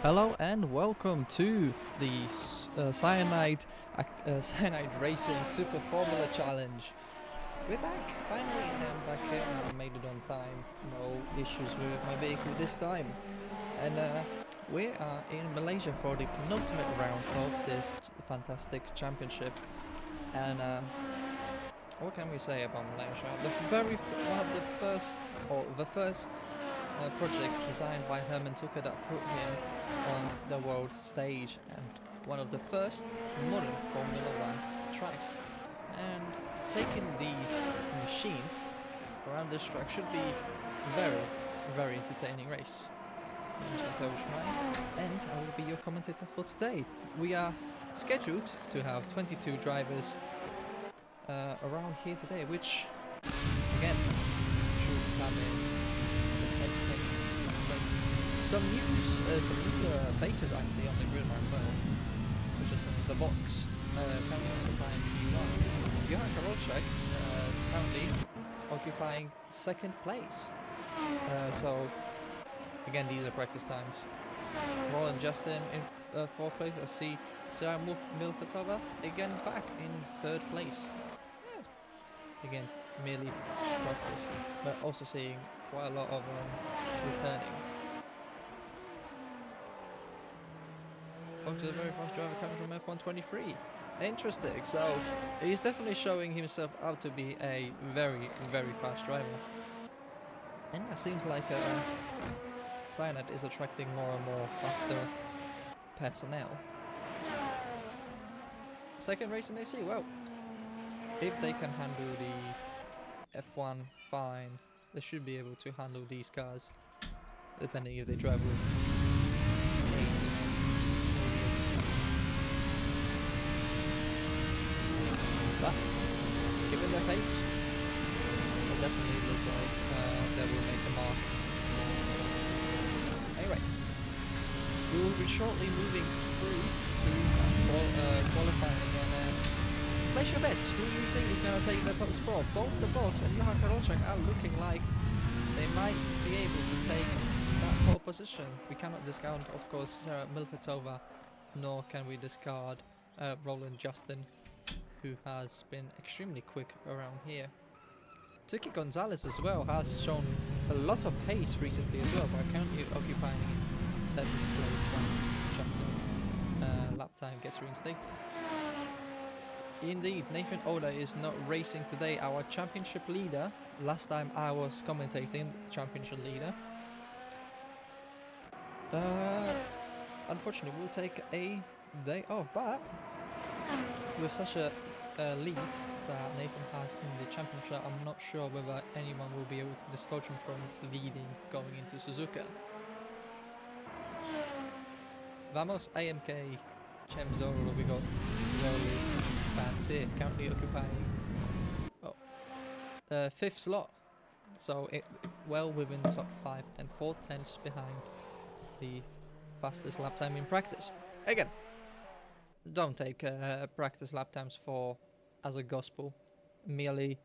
Hello and welcome to the Cyanide Racing Super Formula Challenge. We're back, finally, and I'm back here and I made it on time. No issues with my vehicle this time. And we are in Malaysia for the penultimate round of this fantastic championship. And what can we say about Malaysia? The first project designed by Herman Tucker that put him on the world stage, and one of the first modern Formula 1 tracks. And taking these machines around this track should be very entertaining race. My name is Mateo Schrein, and I will be your commentator for today. We are scheduled to have 22 drivers around here today, which again should come in some new faces I see on the grid myself, which is the box currently occupying P1. Johan Karolczak currently occupying second place. So again, these are practice times. Roland Justin in fourth place. I see Sarah Milfatova again back in third place. Yeah. Again, merely practice, but also seeing quite a lot of returning. Fox is a very fast driver coming from F123. Interesting. So he's definitely showing himself out to be a very fast driver. And it seems like Cyanide is attracting more and more faster personnel. Second race in AC. Well, if they can handle the F1 fine, they should be able to handle these cars, depending if they drive with given their pace, they definitely look like they will make a mark. Anyway, we will be shortly moving through to qualifying, and place your bets. Who do you think is going to take the top spot? Both the box and Johan Karolczak are looking like they might be able to take that pole position. We cannot discount, of course, Sarah Milfatova, nor can we discard Roland Justin, who has been extremely quick around here. Tuki Gonzalez as well has shown a lot of pace recently as well, but currently occupying 7th place once Justin lap time gets reinstated. Indeed, Nathan Oda is not racing today, our championship leader. Last time I was commentating, championship leader. Unfortunately, we'll take a day off, but with such a lead that Nathan has in the championship, I'm not sure whether anyone will be able to dislodge him from leading going into Suzuka. Vamos AMK Chemzoro, we got Zoli fans here, currently occupying 5th slot, so it well within top 5 and 4/10 behind the fastest lap time in practice. Again, don't take practice lap times as a gospel. Merely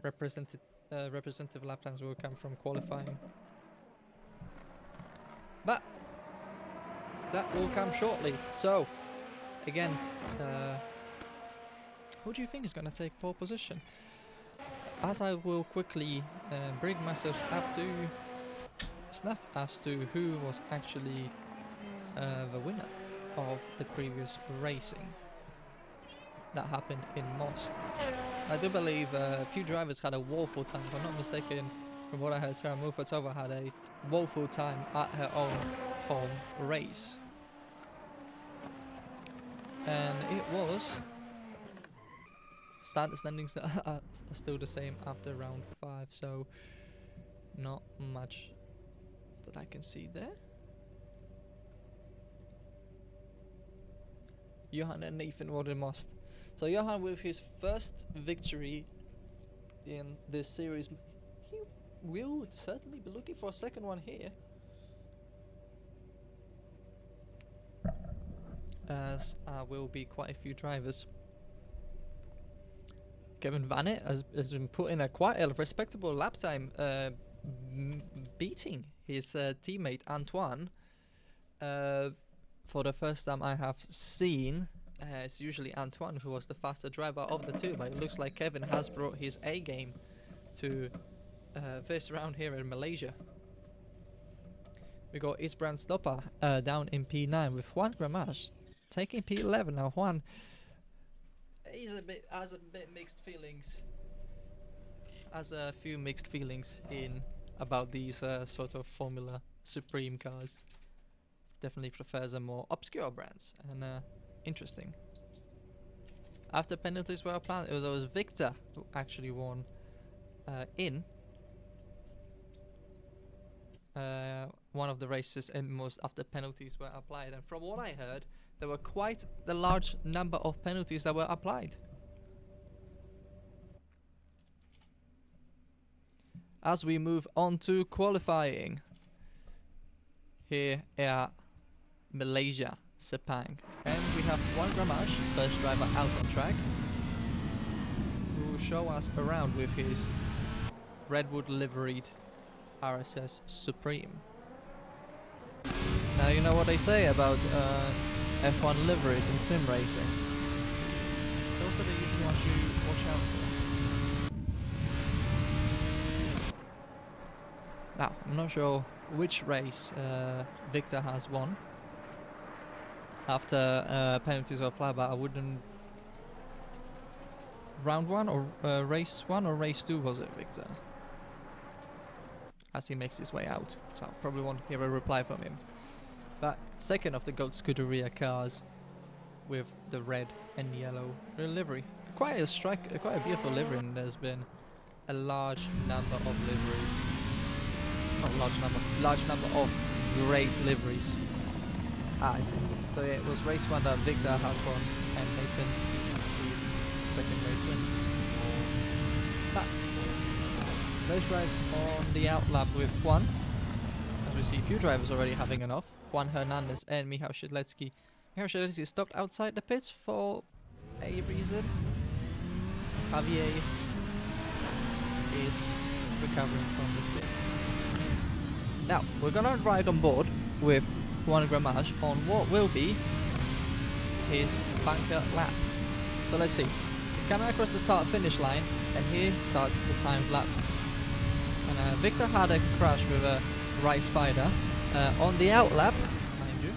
representative lap times will come from qualifying. But that will come shortly. So again, who do you think is going to take pole position? As I will quickly bring myself up to snuff as to who was actually the winner of the previous racing that happened in Most. I do believe a few drivers had a woeful time. If I'm not mistaken, from what I heard, Sarah Milfatova had a woeful time at her own home race. And it was... standings are still the same after round 5, so not much that I can see there. Johan and Nathan were the most. So Johan, with his first victory in this series, he will certainly be looking for a second one here, as will be quite a few drivers. Kevin Vanet has been put in quite a respectable lap time, beating his teammate Antoine For the first time I have seen, it's usually Antoine who was the faster driver of the two, but it looks like Kevin has brought his A game to this round here in Malaysia. We got Isbrand Stopper down in P9 with Juan Gramash taking P11. Now Juan has a bit mixed feelings, has a few mixed feelings in about these sort of Formula Supreme cars. Definitely prefers a more obscure brands and interesting. After penalties were applied, it was Victor who actually won in one of the races and most after penalties were applied. And from what I heard, there were quite a large number of penalties that were applied. As we move on to qualifying here at Malaysia, Sepang, and we have Juan Gramash, first driver out on track, who will show us around with his Redwood liveried RSS Supreme. Now you know what they say about F1 liveries in sim racing. Those are the usual ones you watch out for. Now, I'm not sure which race Victor has won after penalties were applied, but I wouldn't... Round 1 or race 1 or race 2 was it, Victor? As he makes his way out, so I probably won't hear a reply from him. But second of the GOAT Scuderia cars with the red and yellow livery. Quite a beautiful livery, and there's been a large number of liveries. Not large number of great liveries. I see. So yeah, it was race 1 that Victor has won, and Nathan his second race win. But let's drive on the outlap with Juan, as we see a few drivers already having enough. Juan Hernandez and Michał Szydlecki. Michał Szydlecki stopped outside the pits for a reason, as Javier is recovering from the spin. Now, we're gonna ride on board with Juan Gramash on what will be his bunker lap. So let's see. He's coming across the start-finish line, and here starts the timed lap. And Victor had a crash with a right spider on the out lap, mind you,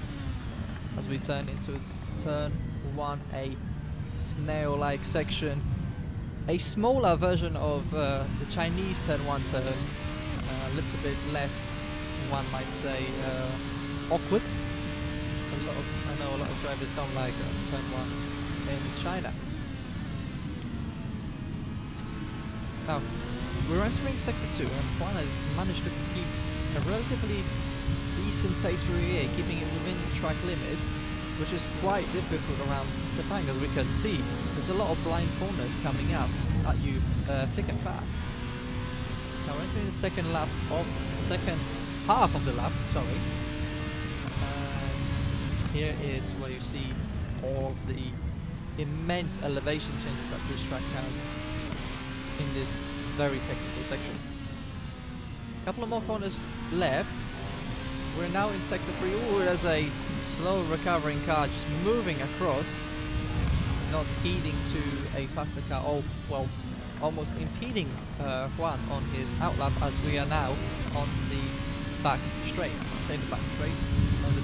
as we turn into turn 1, a snail-like section, a smaller version of the Chinese turn 1 turn, a little bit less, one might say, awkward. I know a lot of drivers don't like turn 1 in China. Now, we're entering sector 2, and Juan has managed to keep a relatively decent pace through here, keeping it within the track limit, which is quite difficult around Sepang, as we can see. There's a lot of blind corners coming up at you thick and fast. Now we're entering the second half of the lap, sorry. Here is where you see all the immense elevation changes that this track has in this very technical section. A couple of more corners left. We're now in sector 3. Ooh, there's a slow recovering car just moving across, not heeding to a faster car. Oh, well, almost impeding Juan on his outlap, as we are now on the back straight. I say the back straight on the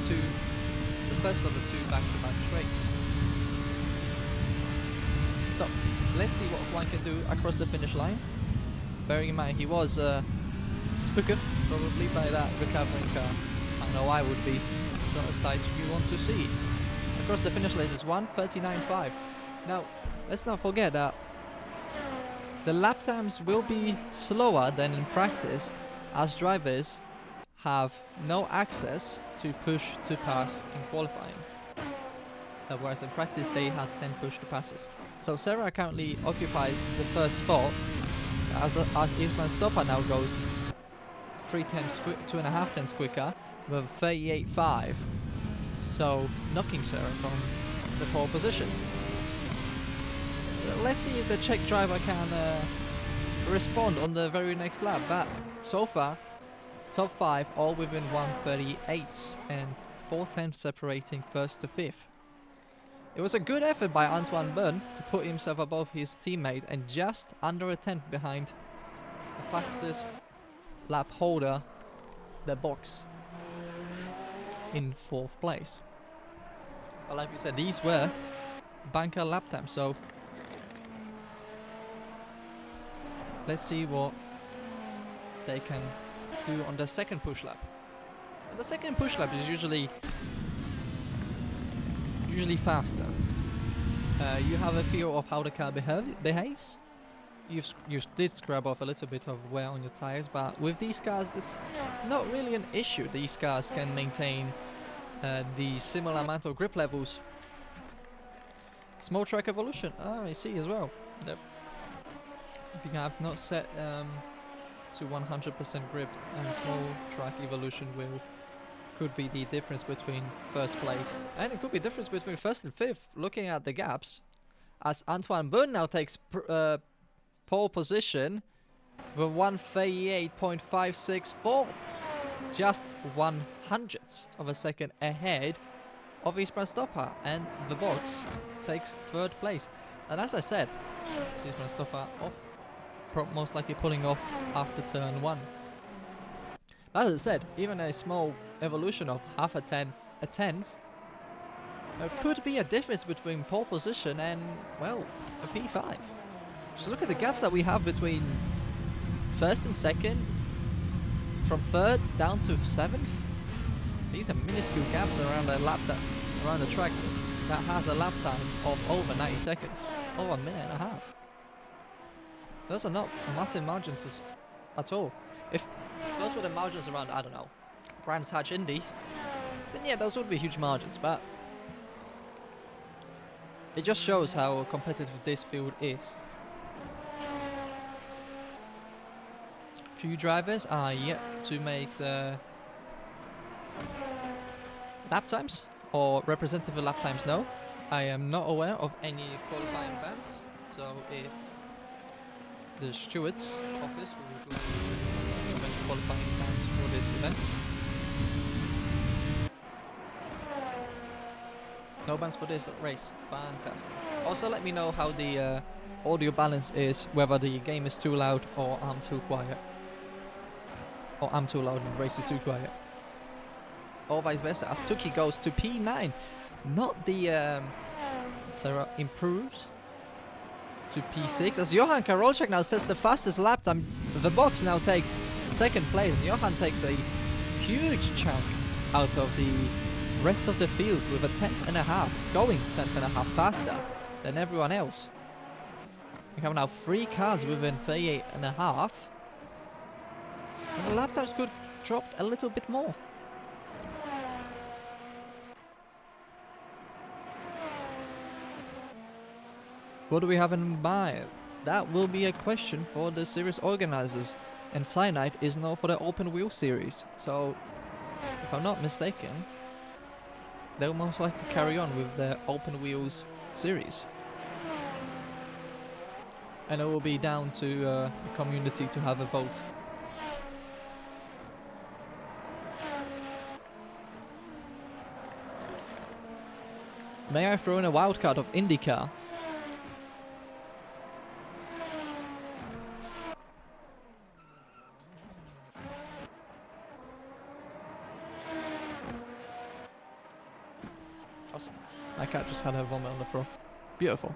first of the two back-to-back straights. So let's see what Juan can do across the finish line. Bearing in mind he was spooked probably by that recovering car. I know I would be. Not a sight you want to see. Across the finish line is 1:39.5. Now let's not forget that the lap times will be slower than in practice, as drivers have no access to push to pass in qualifying. Whereas in practice they had 10 push to passes. So Sarah currently occupies the first spot, as Isman Stopper now goes 2.5 tenths quicker with 38.5. So knocking Sarah from the pole position. Let's see if the Czech driver can respond on the very next lap. But so far, top 5 all within 1:38 and 4 tenths separating first to fifth. It was a good effort by Antoine Byrne to put himself above his teammate and just under a tenth behind the fastest lap holder, the box, in 4th place. But like we said, these were banker lap times, so let's see what they can do on the second push lap. And the second push lap is usually faster. You have a feel of how the car behaves. You did scrub off a little bit of wear on your tires, but with these cars it's not really an issue. These cars can maintain the similar amount of grip levels. Small track evolution, I see as well. Yep. If you have not set to 100% grip, and small track evolution could be the difference between first place, and it could be difference between first and fifth. Looking at the gaps, as Antoine Byrne now takes pole position with 1:38.564, just 1/100th of a second ahead of Eastman Stopper, and the box takes 3rd place. And as I said, Eastman Stopper off, most likely pulling off after turn 1. As I said, even a small evolution of half a tenth, could be a difference between pole position and, well, a P5. Just look at the gaps that we have between 1st and 2nd, from 3rd down to 7th. These are minuscule gaps around the around the track that has a lap time of over 90 seconds, over a minute and a half. Those are not massive margins at all. If those were the margins around, I don't know, Brands Hatch Indy, then yeah, those would be huge margins, but it just shows how competitive this field is. Few drivers are yet to make the lap times or representative lap times. No, I am not aware of any qualifying bans, so if the stewards office would like to implement qualifying bans for this event. No bans for this race. Fantastic. Also, let me know how the audio balance is, whether the game is too loud or I'm too quiet. Or I'm too loud and the race is too quiet. Or vice versa, as Tuki goes to P9. Not the Sarah improves to P6, as Johan Karolczak now sets the fastest lap time. The box now takes 2nd place, and Johan takes a huge chunk out of the rest of the field with a 10.5, going 10.5 faster than everyone else. We have now 3 cars within 38.5, and the lap times could drop a little bit more. What do we have in mind? That will be a question for the series organizers, and Cyanide is known for the open wheel series, so if I'm not mistaken, they'll most likely carry on with the open wheels series. And it will be down to the community to have a vote. May I throw in a wildcard of IndyCar? Awesome. My cat just had her vomit on the floor. Beautiful.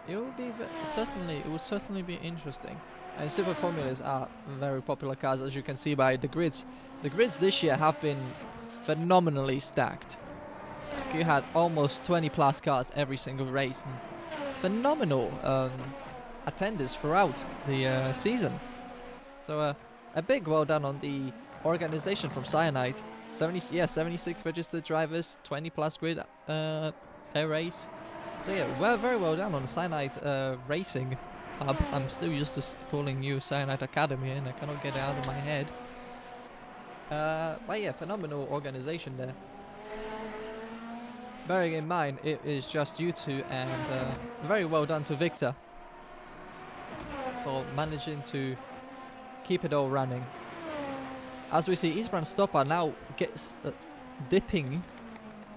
It will be it will certainly be interesting. And Super Formulas are very popular cars, as you can see by the grids. The grids this year have been phenomenally stacked. You had almost 20 plus cars every single race, and phenomenal attendance throughout the season. So a big well done on the organization from Cyanide. 76 registered drivers, 20 plus grid per race. So yeah, very well done on the Cyanide Racing Hub. I'm still used to calling you Cyanide Academy, and I cannot get it out of my head. But yeah, phenomenal organization there. Bearing in mind, it is just you two, and very well done to Victor for managing to keep it all running. As we see, Isbrand Stoppa now gets dipping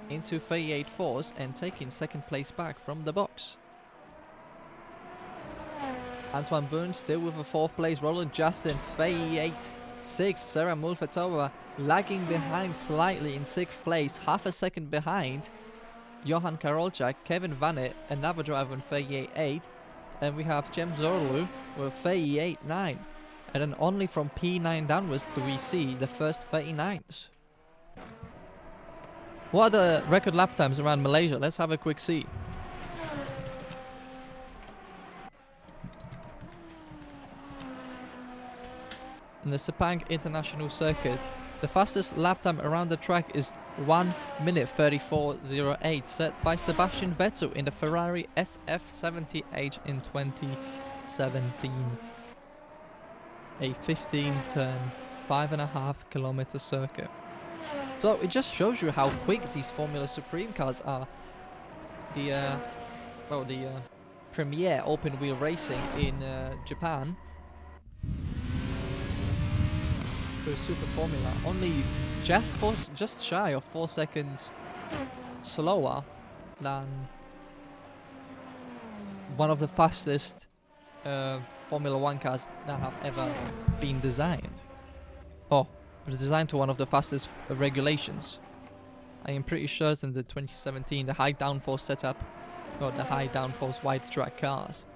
into 38.4s and taking second place back from the box. Antoine Burns still with a fourth place. Roland Justin, 38.6. Sarah Mulfetova lagging behind slightly in sixth place, half a second behind. Johan Karolczak, Kevin Vanet, another driver in 38.8. And we have Jem Zorlu with 38.9. And then only from P9 downwards do we see the first 39s. What are the record lap times around Malaysia? Let's have a quick see. In the Sepang International Circuit, the fastest lap time around the track is 1 minute 34.08, set by Sebastian Vettel in the Ferrari SF70H in 2017. A 15-turn, 5.5 kilometer circuit. So it just shows you how quick these Formula Supreme cars are. The premier open wheel racing in Japan. For Super Formula, only just shy of 4 seconds slower than one of the fastest Formula 1 cars that have ever been designed. Oh, it was designed to one of the fastest regulations. I am pretty certain that 2017 the high downforce setup got the high downforce wide track cars.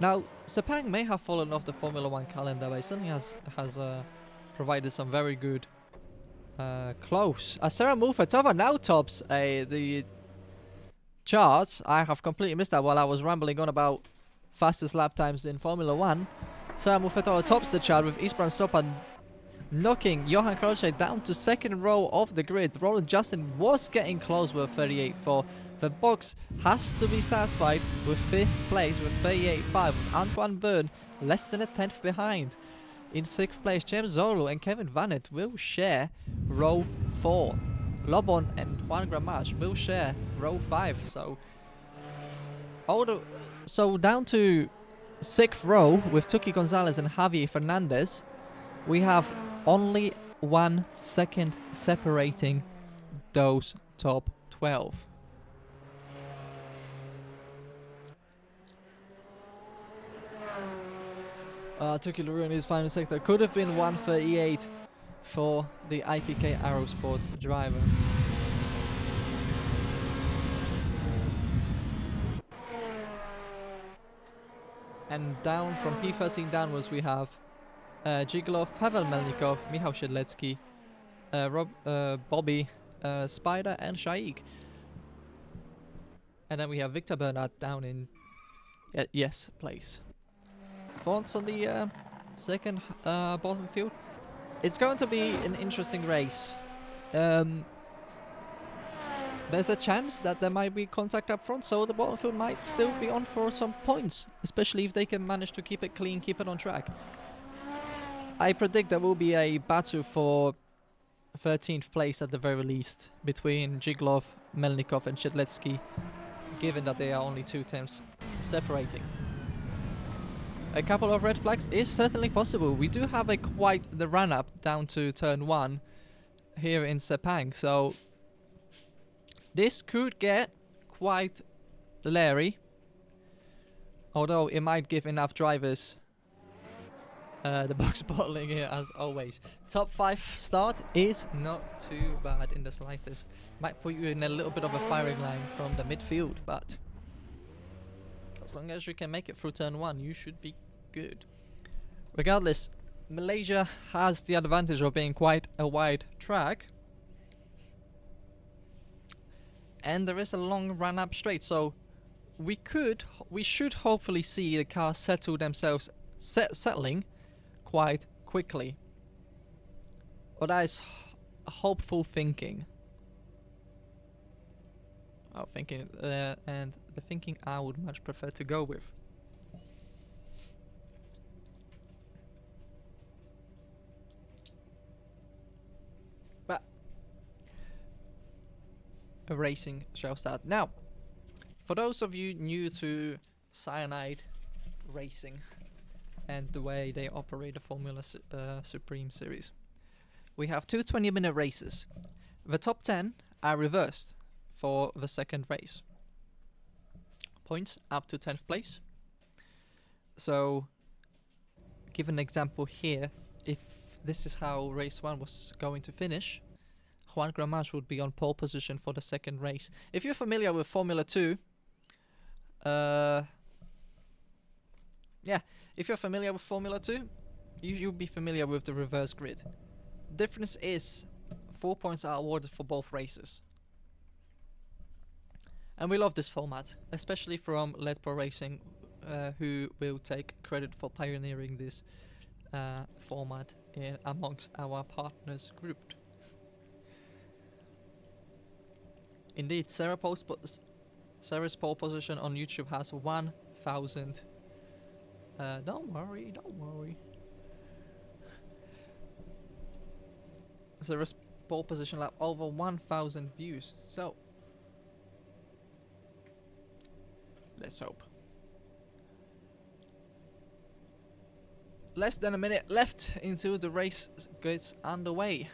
Now, Sepang may have fallen off the Formula 1 calendar, but it certainly has provided some very good close. Sarah Mulfetova now tops the charts. I have completely missed that while I was rambling on about fastest lap times in Formula 1. Sarah Mulfetova tops the chart with Isbrand Stoppa knocking Johan Karolczak down to second row of the grid. Roland Justin was getting close with 38.4. The box has to be satisfied with 5th place with 38.5, with Antoine Byrne less than a 10th behind. In 6th place, James Zolu and Kevin Vanet will share row 4. Lobon and Juan Gramache will share row 5. So down to 6th row with Tuki Gonzalez and Javier Fernandez, we have only 1 second separating those top 12. Tuki Leroux in his final sector could have been 1:38 for the IPK Aerosport driver. And down from P13 downwards we have Jiglov, Pavel Melnikov, Michał Siedlecki, Bobby, Spider and Shaik. And then we have Victor Bernard down in yes place. Thoughts on the second bottom field? It's going to be an interesting race. There's a chance that there might be contact up front, so the bottom field might still be on for some points, especially if they can manage to keep it clean, keep it on track. I predict there will be a battle for 13th place at the very least between Jiglov, Melnikov and Siedlecki, given that they are only 2 tenths separating. A couple of red flags is certainly possible. We do have quite the run up down to turn 1 here in Sepang, so this could get quite leery, although it might give enough drivers the box bottling here as always. Top 5 start is not too bad in the slightest. Might put you in a little bit of a firing line from the midfield, but as long as you can make it through turn 1, you should be good. Regardless, Malaysia has the advantage of being quite a wide track, and there is a long run up straight, so we should hopefully see the cars settle themselves, settling quite quickly. But that is hopeful thinking. And the thinking I would much prefer to go with. But a racing shall start now. For those of you new to Cyanide racing and the way they operate the Formula Supreme series. We have two 20-minute races. The top 10 are reversed for the second race. Points up to 10th place. So, give an example here. If this is how race 1 was going to finish, Juan Gramache would be on pole position for the second race. If you're familiar with Formula 2, if you're familiar with Formula 2, you'll be familiar with the reverse grid. Difference is 4 points are awarded for both races. And we love this format, especially from Let Pro Racing, who will take credit for pioneering this format amongst our partners group. Indeed, Sarah's pole position on YouTube has 1,000. Don't worry. Sarah's pole position lap over 1,000 views. So let's hope. Less than a minute left into the race gets underway.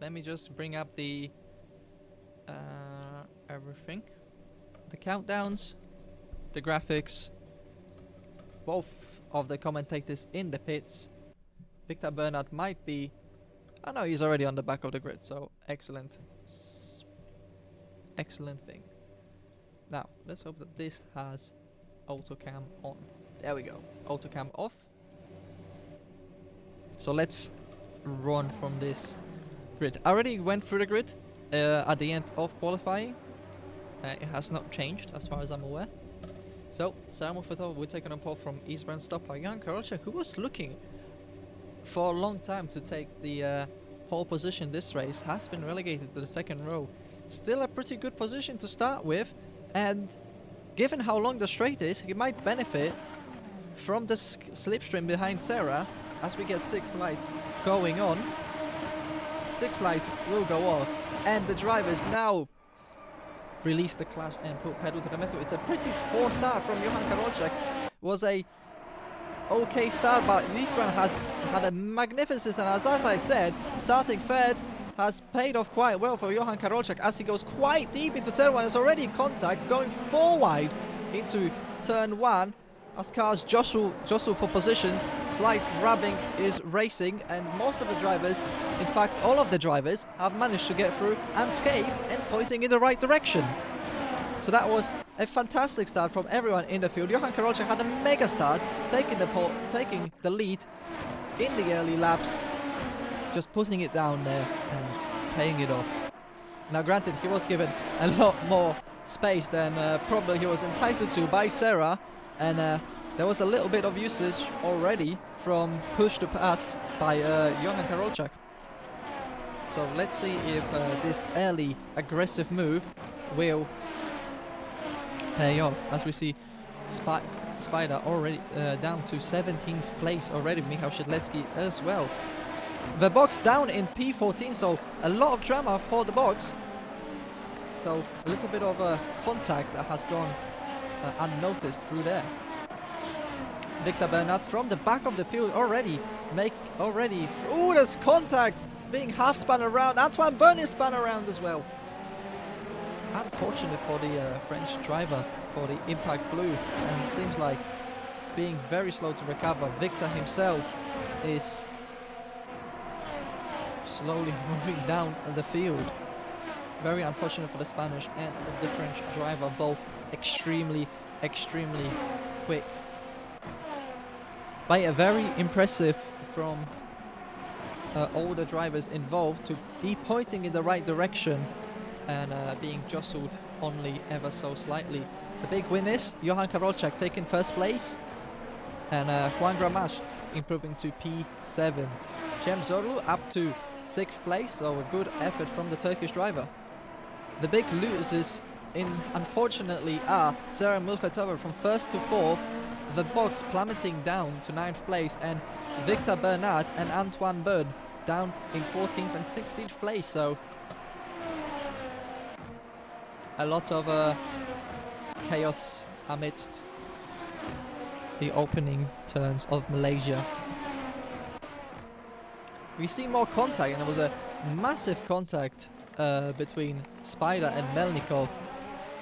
Let me just bring up the everything. The countdowns, the graphics, both of the commentators in the pits. Victor Bernard might be... Oh no, he's already on the back of the grid, so excellent. Excellent thing. Now, let's hope that this has autocam on. There we go. Autocam off. So let's run from this grid. I already went through the grid at the end of qualifying. It has not changed as far as I'm aware. So, Sarah Muffatova will take on a pole from Eastbound stopper. Jan Karolczak, who was looking for a long time to take the pole position this race, has been relegated to the second row. Still a pretty good position to start with, and given how long the straight is, he might benefit from the slipstream behind Sarah as we get 6 lights going on. 6 lights will go off, and the drivers now release the clutch and put pedal to the metal. It's a pretty poor start from Johan Karolczak. Was a okay start, but Eastbound has had a magnificent, and as I said, starting third has paid off quite well for Johan Karolczak as he goes quite deep into turn 1. There's already contact going 4 wide into turn 1 as cars jostle for position. Slight grabbing is racing, and most of the drivers, in fact all of the drivers, have managed to get through unscathed and pointing in the right direction. So that was a fantastic start from everyone in the field. Johan Karolczak had a mega start, taking the lead in the early laps, just putting it down there and paying it off. Now granted, he was given a lot more space than probably he was entitled to by Sarah, and there was a little bit of usage already from push to pass by Johan Karolczak. So let's see if this early aggressive move will pay off, as we see Spider already down to 17th place already, Michał Siedlecki as well. The box down in P14, so a lot of drama for the box. So a little bit of contact that has gone unnoticed through there. Victor Bernard from the back of the field already. Ooh, there's contact being half spun around. Antoine Bernier spun around as well. Unfortunate for the French driver for the Impact Blue, and it seems like being very slow to recover. Victor himself is slowly moving down the field. Very unfortunate for the Spanish and the French driver, both extremely quick. But very impressive from all the drivers involved to be pointing in the right direction and being jostled only ever so slightly. The big win is Johan Karolczak taking first place, and Juan Gramache improving to P7. Cem Zorlu up to 6th place, so a good effort from the Turkish driver. The big losers unfortunately are Sarah Muffatova from 1st to 4th, the box plummeting down to 9th place, and Victor Bernard and Antoine Bird down in 14th and 16th place. So a lot of chaos amidst the opening turns of Malaysia. We see more contact, and there was a massive contact between Spider and Melnikov,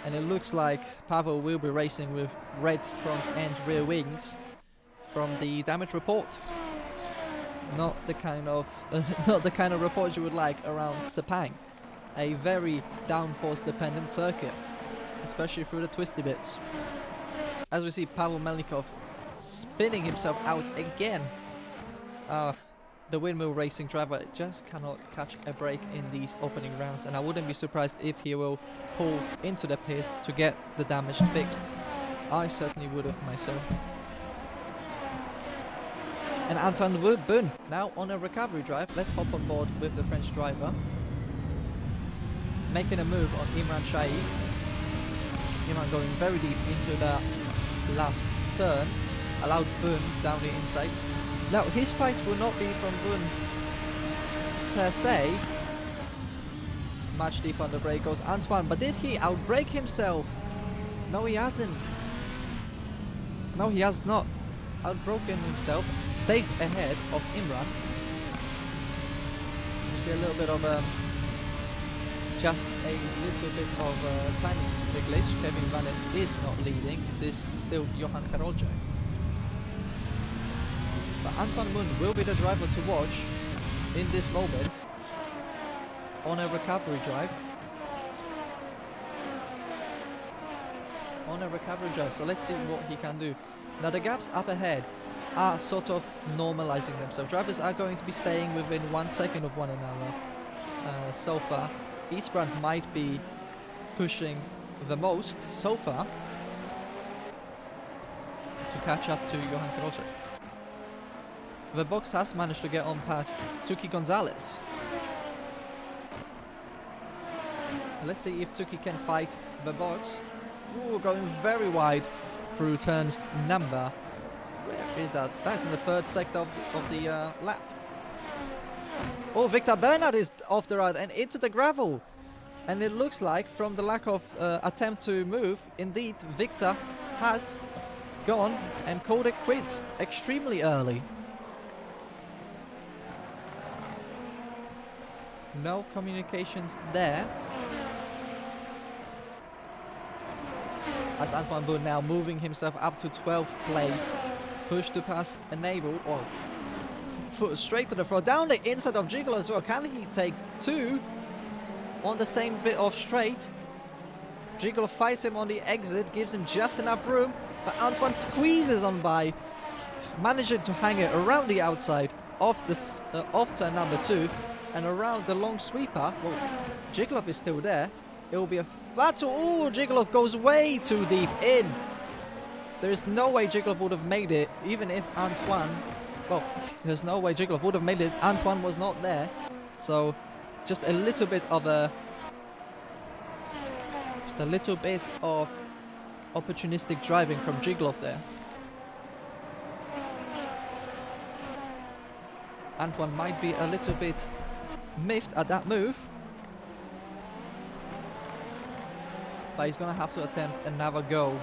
and it looks like Pavel will be racing with red front and rear wings from the damage report. Not the kind of report you would like around Sepang, a very downforce dependent circuit, especially through the twisty bits. As we see Pavel Melnikov spinning himself out again. The windmill racing driver just cannot catch a break in these opening rounds, and I wouldn't be surprised if he will pull into the pit to get the damage fixed. I certainly would have myself. And Antoine Boon now on a recovery drive. Let's hop on board with the French driver, making a move on Imran Shaikh. Imran going very deep into the last turn, allowed Boon down the inside. Now his fight will not be from Boon per se. Much deeper on the brake goes Antoine, but did he outbrake himself? No, he hasn't. No, he has not outbroken himself. Stays ahead of Imran. You see a little bit of just a little bit of tiny glitch. Kevin Vannen is not leading. This is still Johan Karolczak. But Antoine Moon will be the driver to watch in this moment on a recovery drive. So let's see what he can do. Now the gaps up ahead are sort of normalizing themselves. Drivers are going to be staying within 1 second of one another. So far, each brand might be pushing the most so far to catch up to Johan Karolczak. The box has managed to get on past Tuki Gonzalez. Let's see if Tuki can fight the box. Ooh, going very wide through turns number. Where is that? That's in the third sector of the lap. Oh, Victor Bernard is off the ride and into the gravel. And it looks like, from the lack of attempt to move, indeed Victor has gone and called it quits extremely early. No communications there. As Antoine Boon now moving himself up to 12th place. Push to pass enabled. Oh, foot straight to the floor. Down the inside of Gigolo as well. Can he take two on the same bit of straight? Gigolo fights him on the exit. Gives him just enough room. But Antoine squeezes on by. Managing to hang it around the outside of this off turn number 2. And around the long sweeper, well, Jiglov is still there. It will be a battle. Oh, Jiglov goes way too deep in. There is no way Jiglov would have made it, even if Antoine... Well, there's no way Jiglov would have made it if Antoine was not there. So, just a little bit of a... Just a little bit of opportunistic driving from Jiglov there. Antoine might be a little bit miffed at that move, but he's gonna have to attempt another go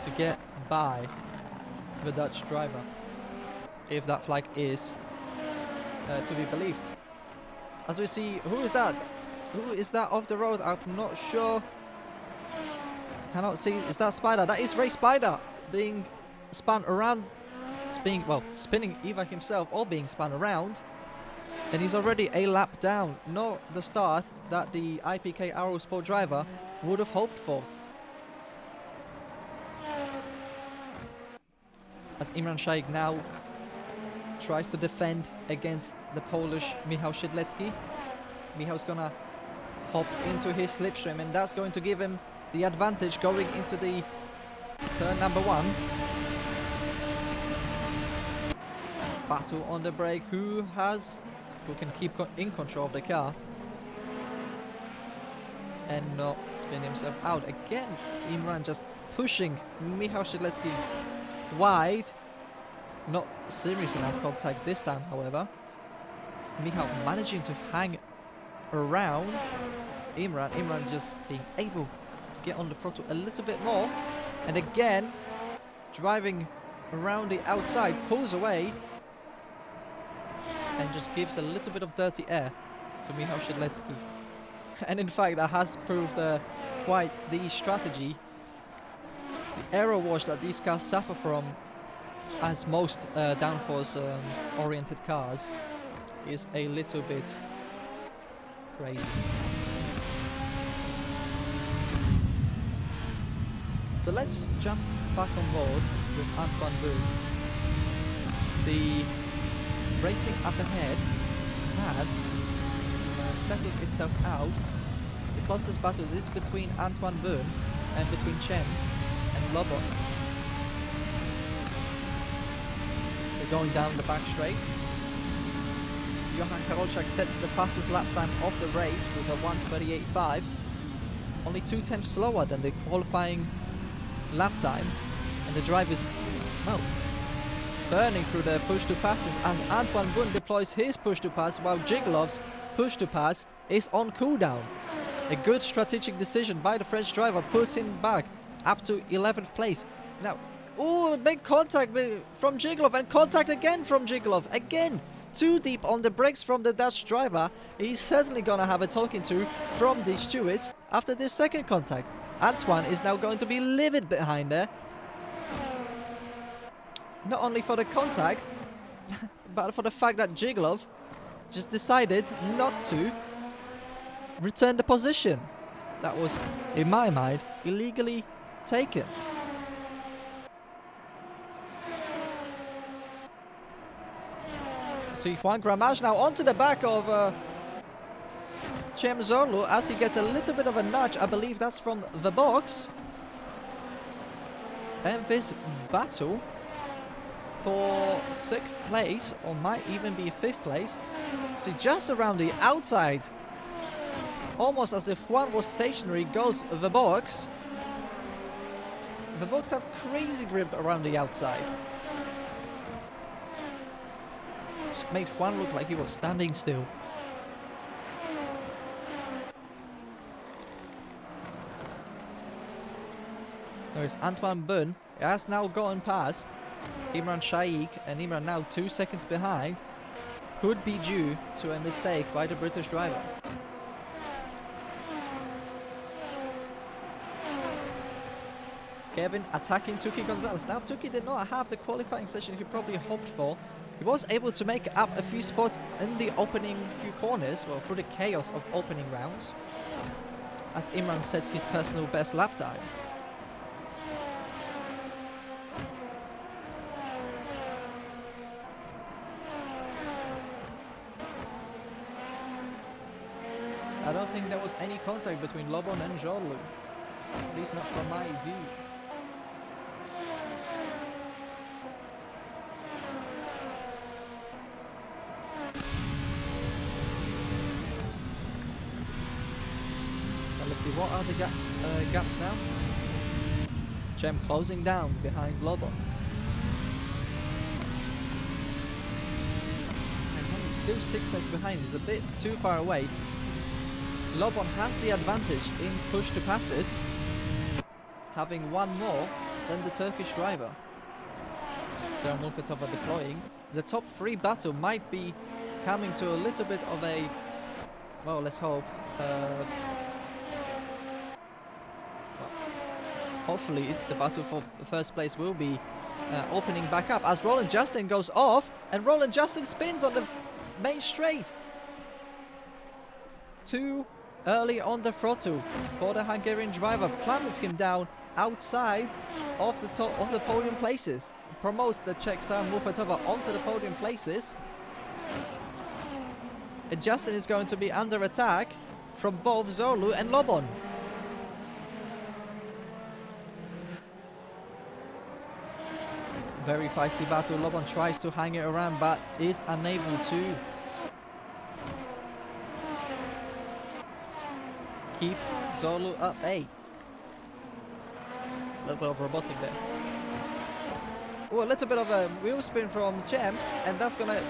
to get by the Dutch driver, if that flag is to be believed. As we see, who is that off the road? I'm not sure. Cannot see. Is that Spider? That is Ray Spider being spun around. It's being, well, spinning either himself or being spun around. And he's already a lap down. Not the start that the IPK Aerosport driver would have hoped for. As Imran Shaikh now tries to defend against the Polish Michał Szydlecki. Michał's gonna hop into his slipstream, and that's going to give him the advantage going into the turn number 1. Battle on the brake. Who can keep in control of the car and not spin himself out. Again, Imran just pushing Michał Szydlecki wide. Not serious enough contact this time, however. Michał managing to hang around Imran. Imran just being able to get on the throttle a little bit more. And again, driving around the outside, pulls away and just gives a little bit of dirty air to Michał Siedlecki. And in fact, that has proved quite the strategy. The aero wash that these cars suffer from, as most downforce oriented cars, is a little bit crazy. So let's jump back on board with Antoine Boone. The racing up ahead has settled itself out. The closest battle is between Antoine Boone and between Chen and Lobon. They're going down the back straight. Johan Karolczak sets the fastest lap time of the race with a 1:38.5. Only 2/10 slower than the qualifying lap time, and the drive is, well, burning through the push to passes as Antoine Boone deploys his push to pass while Jigelov's push to pass is on cooldown. A good strategic decision by the French driver puts him back up to 11th place. Now, oh, big contact from Jigelov, and contact again from Jigelov. Again, too deep on the brakes from the Dutch driver. He's certainly gonna have a talking to from the stewards after this second contact. Antoine is now going to be livid behind there. Not only for the contact, but for the fact that Jigelov just decided not to return the position. That was, in my mind, illegally taken. See Juan Gramage now onto the back of Cem Zorlu as he gets a little bit of a nudge. I believe that's from the box. And this battle for 6th place, or might even be 5th place. See, just around the outside, almost as if Juan was stationary, goes the box. The box had crazy grip around the outside. Just made Juan look like he was standing still. There's Antoine Boone. He has now gone past Imran Shaikh, and Imran now 2 seconds behind. Could be due to a mistake by the British driver. Kevin attacking Tuki Gonzalez. Now Tuki did not have the qualifying session he probably hoped for. He was able to make up a few spots in the opening few corners, well, through the chaos of opening rounds, as Imran sets his personal best lap time. I don't think there was any contact between Lobon and Zorlu, at least not from my view. Well, let's see, what are the gaps now? Cem closing down behind Lobon. He's only still 6 tenths behind, he's a bit too far away. Lobon has the advantage in push to passes, having one more than the Turkish driver. So Mulfetova deploying. The top 3 battle might be coming to a little bit of a, well, let's hope, hopefully the battle for first place will be opening back up as Roland Justin goes off, and Roland Justin spins on the main straight. Too early on the throttle for the Hungarian driver, plummets him down outside of the top of the podium places, promotes the Czech Sara Mulfetova onto the podium places. And Justin is going to be under attack from both Zorlu and Lobon. Very feisty battle. Lobon tries to hang it around but is unable to. Keep Zorlu at A. A little bit of robotic there. Oh, a little bit of a wheel spin from Cem, and that's going to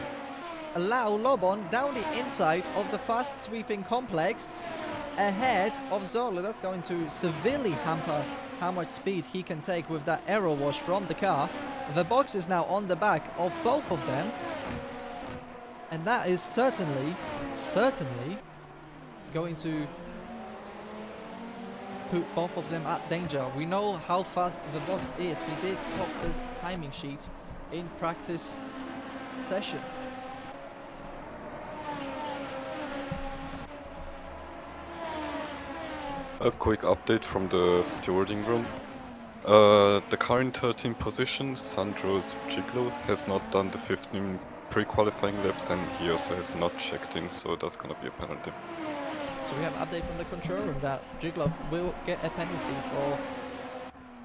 allow Lobon down the inside of the fast sweeping complex ahead of Zorlu. That's going to severely hamper how much speed he can take with that aero wash from the car. The box is now on the back of both of them. And that is certainly going to put both of them at danger. We know how fast the box is. He did top the timing sheet in practice session. A quick update from the stewarding room. The car in 13th position, Sandro's Giglo, has not done the 15 pre-qualifying laps, and he also has not checked in, so that's gonna be a penalty. So we have an update from the control room that Jiglov will get a penalty for,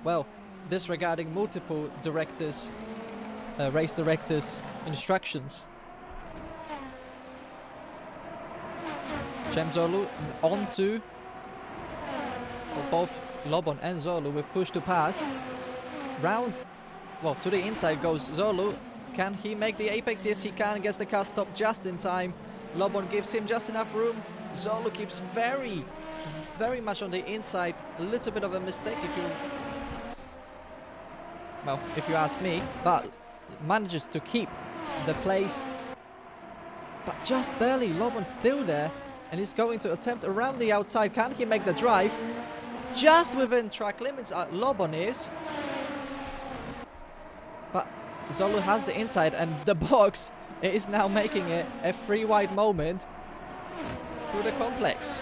well, disregarding multiple directors, race directors' instructions. Zolu on to both Lobon and Zolu with push to pass. Round, well, to the inside goes Zolu. Can he make the apex? Yes, he can. Gets the car stopped just in time. Lobon gives him just enough room. Zolu keeps very much on the inside. A little bit of a mistake if you ask me, but manages to keep the place. But just barely. Lobon's still there, and he's going to attempt around the outside. Can he make the drive? Just within track limits, Lobon is. But Zolu has the inside, and the box is now making it a 3 wide moment through the complex.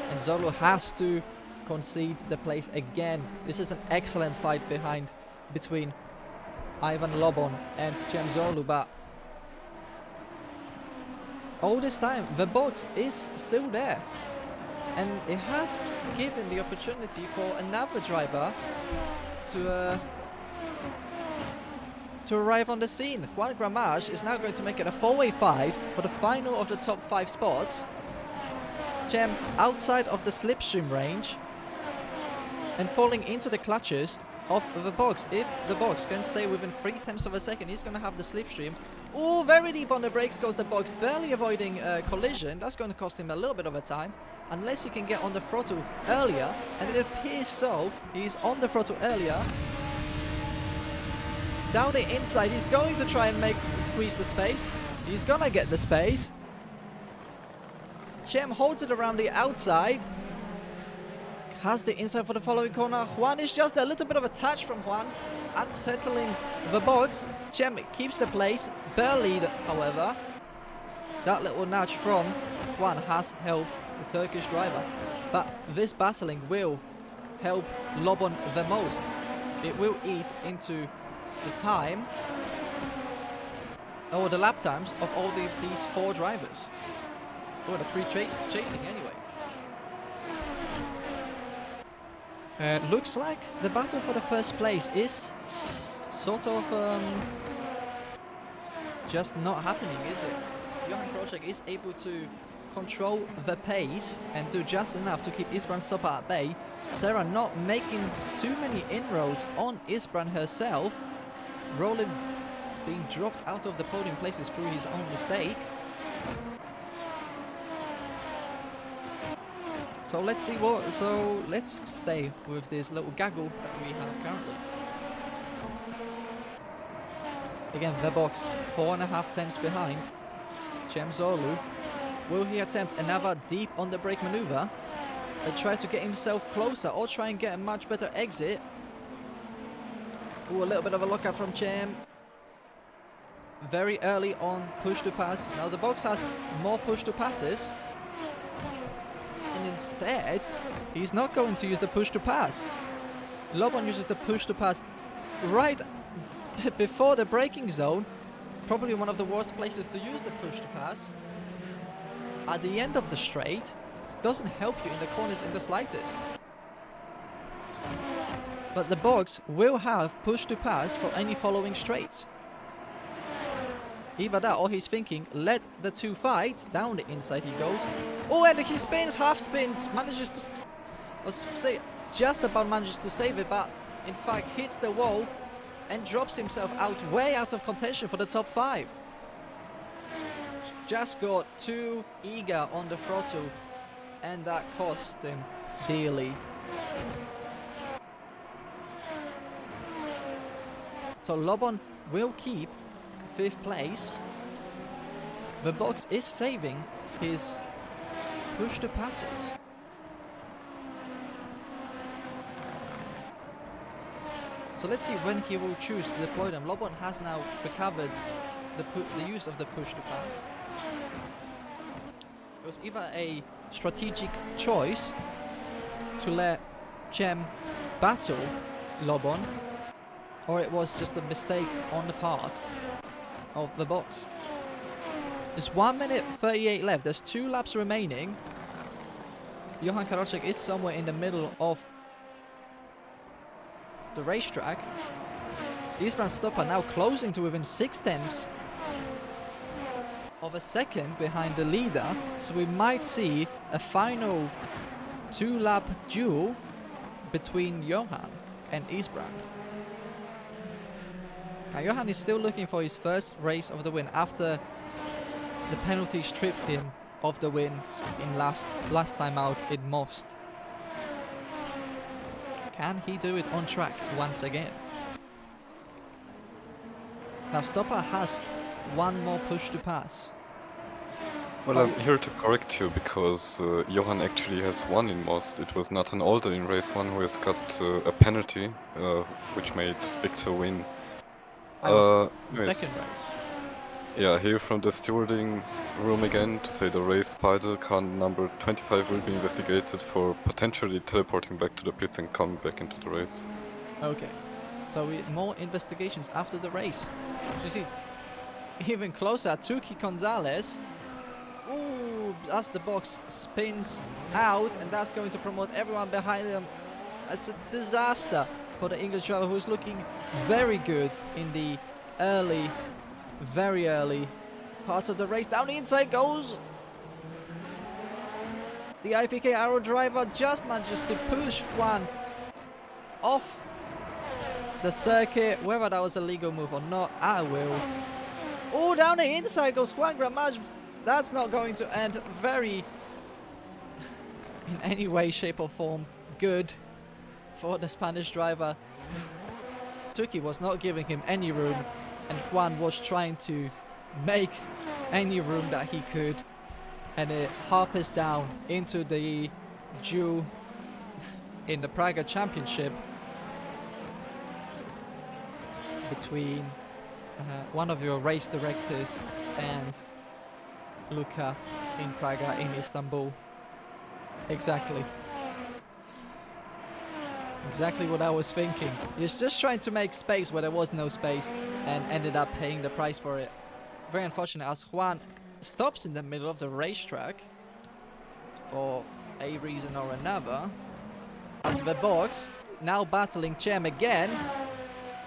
And Zolu has to concede the place again. This is an excellent fight between Ivan Lobon and Cem Zolu, but all this time the box is still there, and it has given the opportunity for another driver to arrive on the scene. Juan Gramage is now going to make it a 4-way fight for the final of the top 5 spots. Cem outside of the slipstream range and falling into the clutches of the box. If the box can stay within 0.3 of a second, he's going to have the slipstream. Oh, very deep on the brakes goes the box, barely avoiding collision. That's going to cost him a little bit of a time, unless he can get on the throttle earlier, and it appears so. He's on the throttle earlier. Down the inside, he's going to try and squeeze the space. He's going to get the space. Cem holds it around the outside. Has the inside for the following corner. Juan is just a little bit of a touch from Juan, unsettling the box. Cem keeps the place, barely, however. That little nudge from Juan has helped the Turkish driver. But this battling will help Lobon the most. It will eat into the time, or the lap times of all these 4 drivers. Or the 3 chasing anyway. Looks like the battle for the first place is sort of just not happening, is it? Johan Krocek is able to control the pace and do just enough to keep Isbran Stopa at bay. Sarah not making too many inroads on Isbran herself. Roland being dropped out of the podium places through his own mistake. So let's see let's stay with this little gaggle that we have currently. Again, the box 4.5 tenths behind. Cem Zolu. Will he attempt another deep on the brake maneuver and try to get himself closer, or try and get a much better exit? Ooh, a little bit of a lockout from Cem. Very early on push to pass. Now the box has more push to passes. And instead, he's not going to use the push to pass. Lobon uses the push to pass right before the braking zone. Probably one of the worst places to use the push to pass. At the end of the straight, it doesn't help you in the corners in the slightest. But the box will have push to pass for any following straights. Either that, or he's thinking, let the 2 fight. Down the inside he goes. Oh, and he spins, half spins, manages to, just about manages to save it, but in fact hits the wall and drops himself way out of contention for the top 5. just got too eager on the throttle, and that cost him dearly. So Lobon will keep 5th place. The box is saving his push to passes. So let's see when he will choose to deploy them. Lobon has now recovered the use of the push to pass. It was either a strategic choice to let Cem battle Lobon, or it was just a mistake on the part of the box. There's 1 minute 38 left. There's 2 laps remaining. Johan Karocek is somewhere in the middle of the racetrack. Eastbrand Stopper now closing to within 6/10 of a second behind the leader. So we might see a final 2-lap duel between Johan and Eastbrand. Now Johan is still looking for his first race of the win after the penalty stripped him of the win in last time out in Most. Can he do it on track once again? Now Stopper has 1 more push to pass. Well, I'm here to correct you because Johan actually has won in Most. It was Nathan Alder in race 1 who has got a penalty, which made Victor win. Second race. Yeah, here from the stewarding room again to say the race spider car number 25 will be investigated for potentially teleporting back to the pits and coming back into the race. Okay, so more investigations after the race. You see, even closer, Tuki Gonzalez. Ooh, as the box spins out, and that's going to promote everyone behind him. It's a disaster for the English driver, who's looking very good in the very early part of the race. Down the inside goes the IPK Arrow driver, just manages to push Juan off the circuit. Whether that was a legal move or not, I will. Oh, down the inside goes Juan Gramaj. That's not going to end very in any way, shape or form good for the Spanish driver. Tuki was not giving him any room, and Juan was trying to make any room that he could, and it harpers down into the duel in the Praga Championship between one of your race directors and Luka in Praga, in Istanbul. Exactly what I was thinking. He's just trying to make space where there was no space and ended up paying the price for it. Very unfortunate, as Juan stops in the middle of the racetrack for a reason or another. As the box now battling Cem again.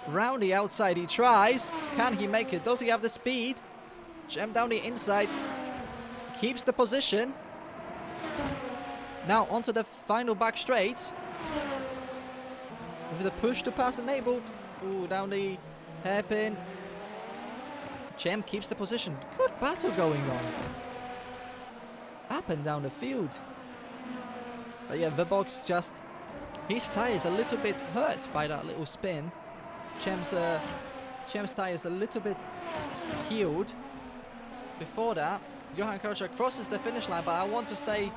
Round the outside he tries. Can he make it? Does he have the speed? Cem down the inside. Keeps the position. Now onto the final back straight. With the push to pass enabled. Ooh, down the hairpin. Cem keeps the position. Good battle going on. Up and down the field. But yeah, the box just... his tyre is a little bit hurt by that little spin. Cem's tyre is a little bit healed. Before that, Johan Karocek crosses the finish line, but I want to stay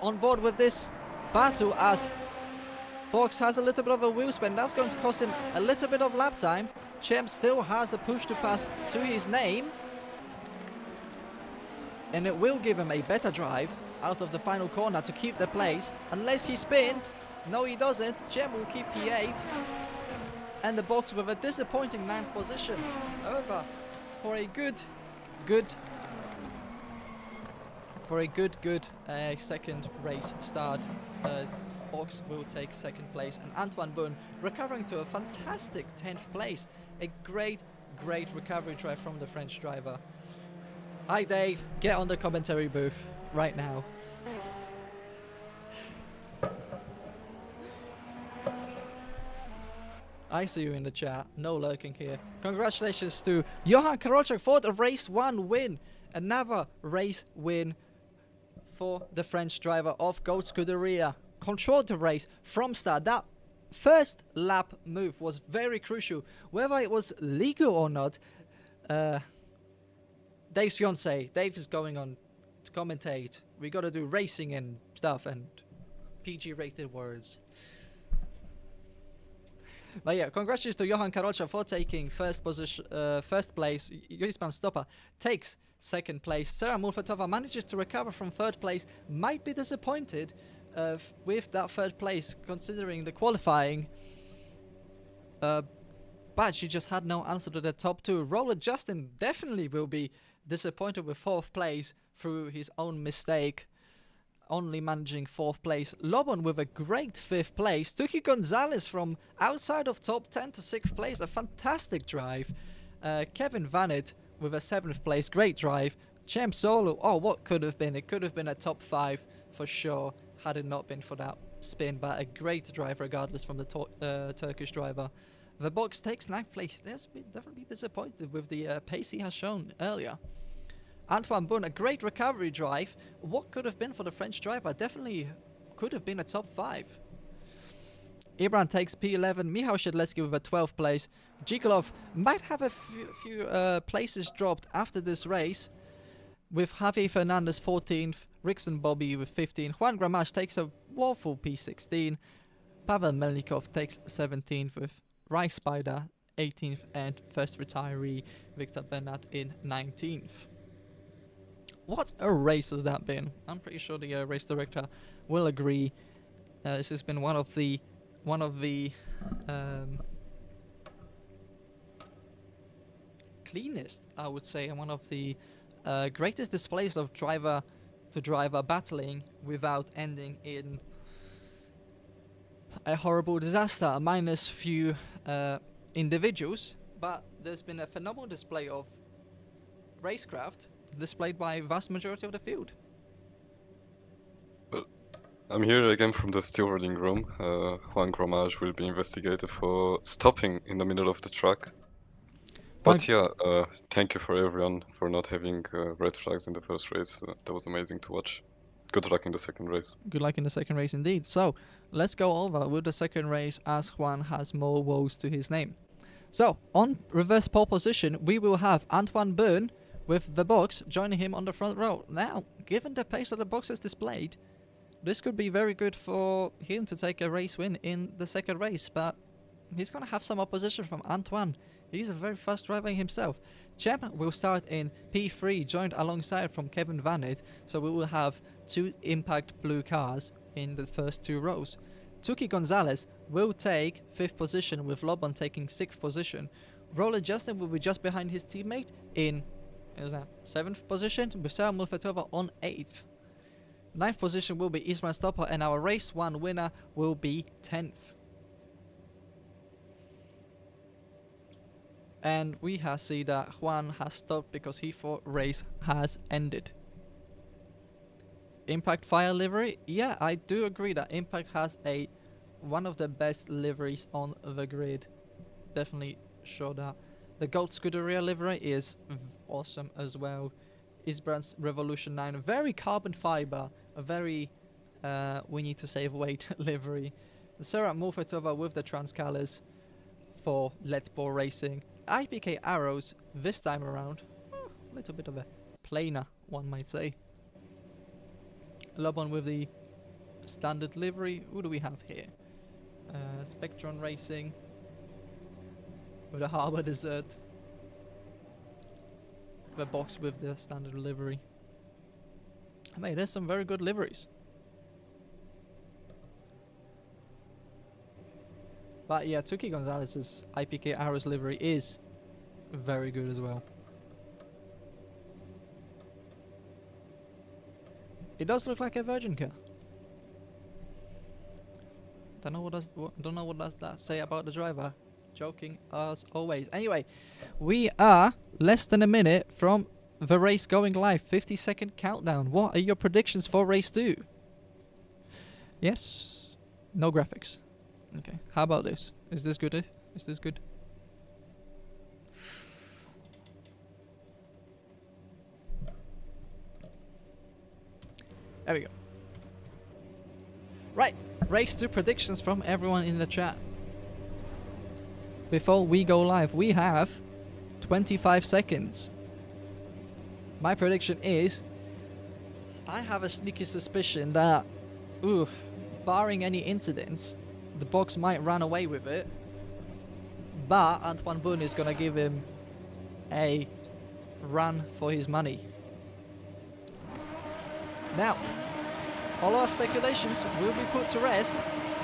on board with this battle as Box has a little bit of a wheel spin. That's going to cost him a little bit of lap time. Cem still has a push to pass to his name, and it will give him a better drive out of the final corner to keep the place, unless he spins. No, he doesn't. Cem will keep P8, and the box with a disappointing 9th position. However, for a good second race start, Box will take 2nd place, and Antoine Boone recovering to a fantastic 10th place. A great recovery drive from the French driver. Hi Dave, get on the commentary booth right now. I see you in the chat, no lurking here. Congratulations to Johan Karocek for the race 1 win. Another race win for the French driver of Gold Scuderia. Controlled the race from start. That first lap move was very crucial. Whether it was legal or not, Dave's fiance, Dave is going on to commentate. We gotta do racing and stuff and PG rated words. But yeah, congratulations to Johan Karocha for taking first place. Isman Stopper takes second place. Sarah Mulfatova manages to recover from third place. Might be disappointed with that third place, considering the qualifying. But she just had no answer to the top two. Roller Justin definitely will be disappointed with fourth place through his own mistake, only managing fourth place. Lobon with a great fifth place. Tuki Gonzalez from outside of top 10 to sixth place, a fantastic drive. Kevin Vanit with a seventh place, great drive. Champ Solo, oh, what could have been? It could have been a top 5 for sure, had it not been for that spin, but a great drive regardless from the Turkish driver. The box takes 9th place. There's been definitely disappointed with the pace he has shown earlier. Antoine Boone, a great recovery drive. What could have been for the French driver? Definitely could have been a top 5. Ibran takes P11. Michał Siedlecki with a 12th place. Jigalov might have a few places dropped after this race, with Javi Fernandez 14th, Rickson Bobby with 15th. Juan Gramash takes a woeful P16. Pavel Melnikov takes 17th with Rice Spider 18th, and first retiree Victor Bernat in 19th. What a race has that been? I'm pretty sure the race director will agree. This has been one of the cleanest, I would say, and one of the greatest displays of driver to driver battling without ending in a horrible disaster, minus few individuals. But there's been a phenomenal display of racecraft displayed by vast majority of the field. Well, I'm here again from the stewarding room. Juan Gromage will be investigated for stopping in the middle of the track. But yeah, thank you for everyone for not having red flags in the first race. That was amazing to watch. Good luck in the second race. Good luck in the second race indeed. So let's go over with the second race, as Juan has more woes to his name. So on reverse pole position, we will have Antoine Byrne with the box joining him on the front row. Now, given the pace that the box has displayed, this could be very good for him to take a race win in the second race, but he's going to have some opposition from Antoine. He's a very fast driver himself. Cem will start in P3, joined alongside from Kevin Vanit, so we will have 2 Impact Blue cars in the first 2 rows. Tuki Gonzalez will take 5th position, with Lobon taking 6th position. Roller Justin will be just behind his teammate in 7th position, with Sarah Mulfatova on 8th. 9th position will be Isman Stopper, and our race 1 winner will be 10th. And we have seen that Juan has stopped because he thought race has ended. Impact Fire livery, yeah, I do agree that Impact has one of the best liveries on the grid. Definitely sure that. The Gold Scuderia livery is awesome as well. Isbrand's Revolution 9, very carbon fiber, a very we need to save weight livery. The Sarah Mulfatova with the trans colors for Let Ball Racing. IPK arrows this time around, a little bit of a plainer, one might say. Lobon with the standard livery. Who do we have here? Spectron Racing with a Harbour Desert. The box with the standard livery. I mean, there's some very good liveries. But yeah, Tuki Gonzalez's IPK Arrows livery is very good as well. It does look like a Virgin car. Don't know what does that say about the driver. Joking as always. Anyway, we are less than a minute from the race going live. 50-second countdown. What are your predictions for race 2? Yes? No graphics. Okay. How about this? Is this good? Is this good? There we go. Right, race to predictions from everyone in the chat. Before we go live, we have 25 seconds. My prediction is, I have a sneaky suspicion that, barring any incidents, the box might run away with it, but Antoine Boone is gonna give him a run for his money. Now, all our speculations will be put to rest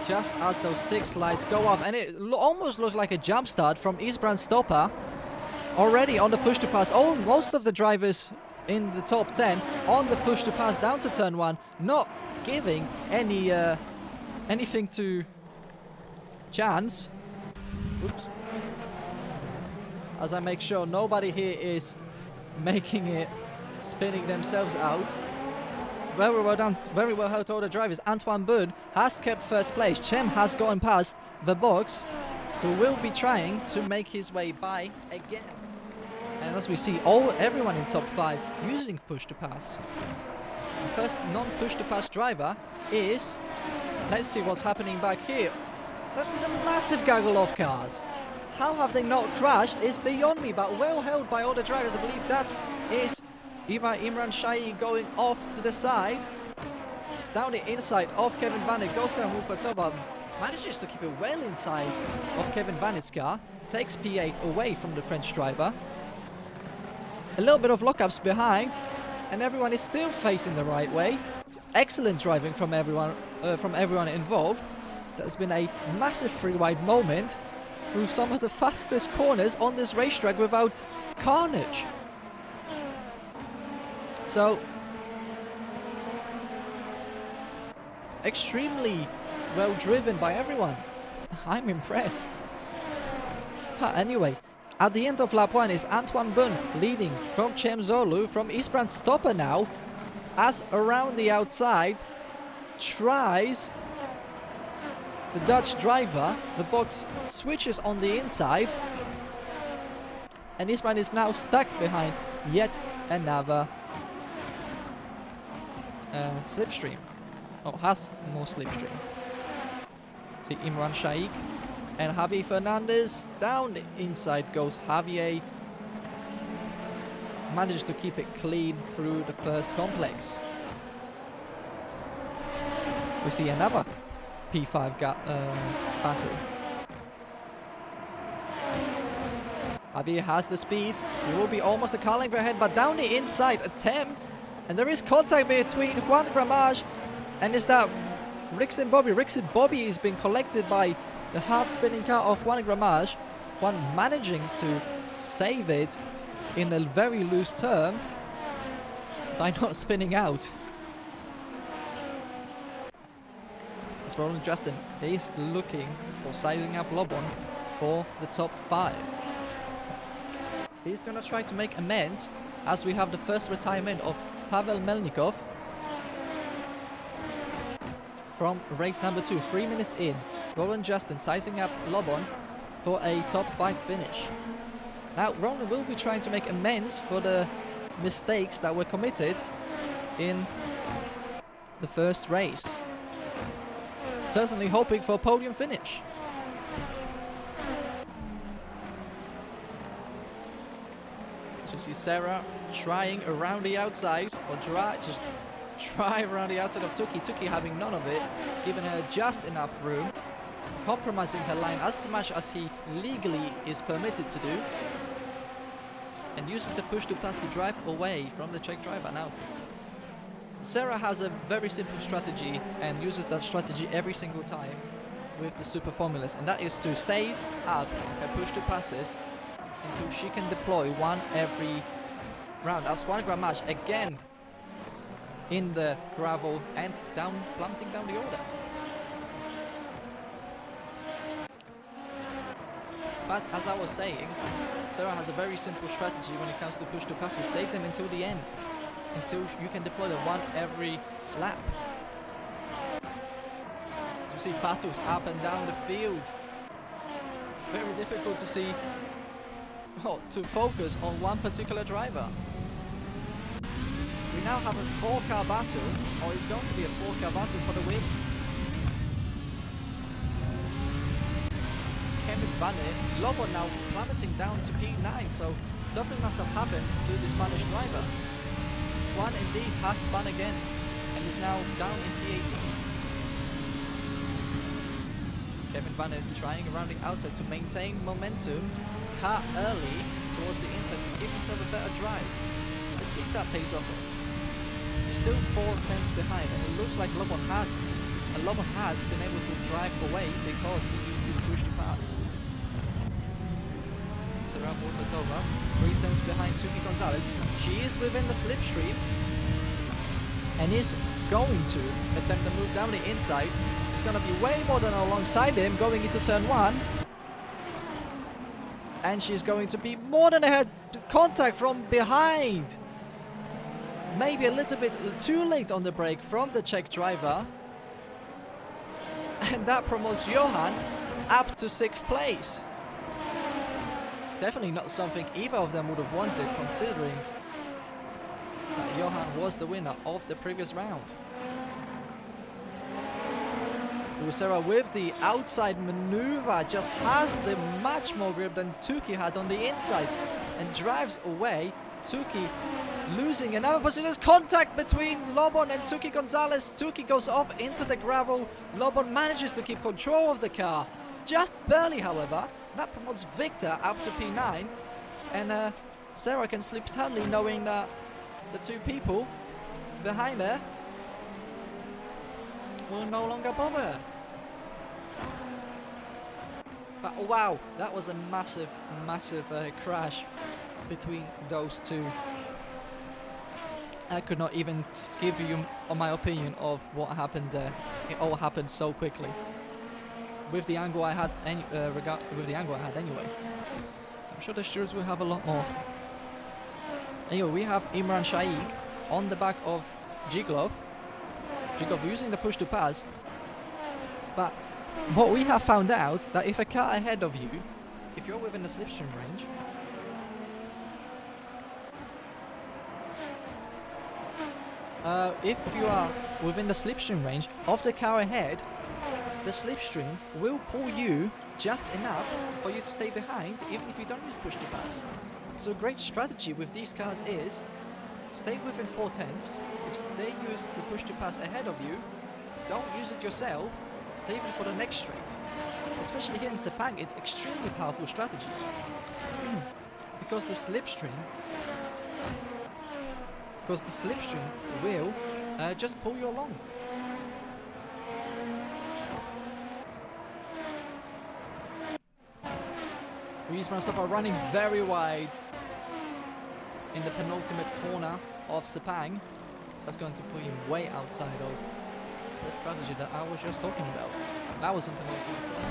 just as those 6 lights go off, and it almost looked like a jump start from Isbrand Stopper already on the push to pass. Most of the drivers in the top 10 on the push to pass down to turn 1, not giving any anything to chance. Oops. As I make sure nobody here is making it, spinning themselves out. Very well done, very well helped all the drivers. Antoine Boone has kept first place. Cem has gone past the box, who will be trying to make his way by again. And as we see, everyone in top 5 using push to pass. The first non-push to pass driver is, let's see what's happening back here. This is a massive gaggle of cars. How have they not crashed is beyond me, but well held by all the drivers. I believe that is Imran Shai going off to the side. It's down the inside of Kevin Vanek, goes down Mufatova, manages to keep it well inside of Kevin Vanek's car, takes P8 away from the French driver. A little bit of lockups behind, and everyone is still facing the right way. Excellent driving from everyone involved. There's been a massive free wide moment through some of the fastest corners on this racetrack without carnage. So, extremely well driven by everyone. I'm impressed. But anyway, at the end of lap 1 is Antoine Boone leading from Cem Zolu, from Isbrand Stopper now, as around the outside tries the Dutch driver. The box switches on the inside, and Isbrand is now stuck behind yet another slipstream. Oh, has more slipstream. See Imran Shaikh and Javier Fernandez. Down the inside goes Javier. Managed to keep it clean through the first complex. We see another P5 battle. Javier has the speed. He will be almost a car length ahead, but down the inside attempt. And there is contact between Juan Gramage and is that Rixon Bobby. Rixon Bobby is being collected by the half-spinning car of Juan Gramage. Juan managing to save it in a very loose turn by not spinning out. As for Roland Justin, he's looking or sizing up Lobon for the top 5. He's going to try to make amends as we have the first retirement of Pavel Melnikov from race number 2, 3 minutes in. Roland Justin sizing up Lobon for a top 5 finish. Now Roland will be trying to make amends for the mistakes that were committed in the first race. Certainly hoping for a podium finish. So you see Sarah trying around the outside, or just try around the outside of Tuki. Tuki having none of it, giving her just enough room, compromising her line as much as he legally is permitted to do, and uses the push to pass to drive away from the Czech driver. Now, Sarah has a very simple strategy and uses that strategy every single time with the super formulas, and that is to save up her push to passes until she can deploy one every round. As Juan Gramage again in the gravel and plummeting down the order. But as I was saying, Sarah has a very simple strategy when it comes to push to passes. Save them until the end, until you can deploy them one every lap. You see battles up and down the field. It's very difficult to see, to focus on one particular driver. We we now have a 4-car battle, or it's going to be a 4-car battle for the win. Kevin Banner, Lobo now plummeting down to P9, so something must have happened to the Spanish driver. One indeed has spun again, and is now down in P18. Kevin Banner trying around the outside to maintain momentum, car early towards the inside to give himself a better drive. Let's see if that pays off. He's still 4/10 behind, and it looks like Lobo has been able to drive away because he used his push to pass. So around Wolfatova, 3/10 behind Tuki Gonzalez. She is within the slipstream and is going to attempt to move down the inside. It's going to be way more than alongside him going into turn 1. And she's going to be more than ahead. Contact from behind. Maybe a little bit too late on the brake from the Czech driver. And that promotes Johan up to 6th place. Definitely not something either of them would have wanted, considering that Johan was the winner of the previous round. Lucera with the outside maneuver just has the much more grip than Tuki had on the inside and drives away. Tuki losing another position. There's contact between Lobon and Tuki Gonzalez. Tuki goes off into the gravel. Lobon manages to keep control of the car. Just barely, however. That promotes Victor up to P9. And Sarah can sleep soundly knowing that the two people behind her will no longer bother her. But wow, that was a massive, massive crash between those two. I could not even give you my opinion of what happened there. It all happened so quickly. With the angle I had, anyway. I'm sure the stewards will have a lot more. Anyway, we have Imran Shaikh on the back of Jiglov. Jiglov using the push to pass. But what we have found out, that if a car ahead of you, if you're within the slipstream range, if you are within the slipstream range of the car ahead, the slipstream will pull you just enough for you to stay behind, even if you don't use push to pass. So a great strategy with these cars is stay within 4/10. If they use the push to pass ahead of you, don't use it yourself, save it for the next straight. Especially here in Sepang, it's extremely powerful strategy. because the slipstream will just pull you along. Mustafa are running very wide in the penultimate corner of Sepang. That's going to put him way outside of the strategy that I was just talking about. That was in penultimate corner.